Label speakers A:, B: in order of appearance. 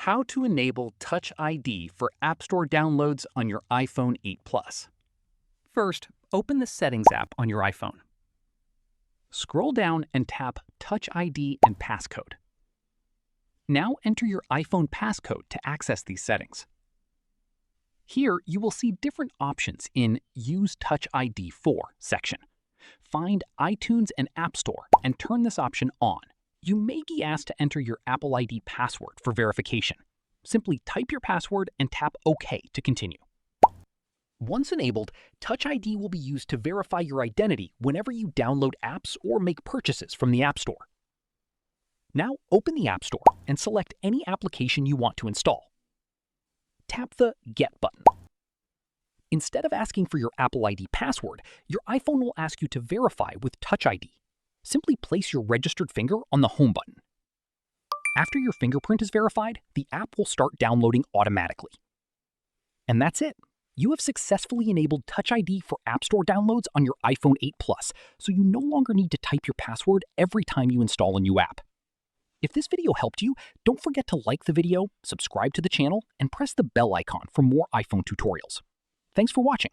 A: How to enable Touch ID for App Store downloads on your iPhone 8 Plus. First, open the Settings app on your iPhone. Scroll down and tap Touch ID and Passcode. Now enter your iPhone passcode to access these settings. Here, you will see different options in Use Touch ID For section. Find iTunes and App Store and turn this option on. You may be asked to enter your Apple ID password for verification. Simply type your password and tap OK to continue. Once enabled, Touch ID will be used to verify your identity whenever you download apps or make purchases from the App Store. Now open the App Store and select any application you want to install. Tap the Get button. Instead of asking for your Apple ID password, your iPhone will ask you to verify with Touch ID. Simply place your registered finger on the Home button. After your fingerprint is verified, the app will start downloading automatically. And that's it. You have successfully enabled Touch ID for App Store downloads on your iPhone 8 Plus, so you no longer need to type your password every time you install a new app. If this video helped you, don't forget to like the video, subscribe to the channel, and press the bell icon for more iPhone tutorials. Thanks for watching.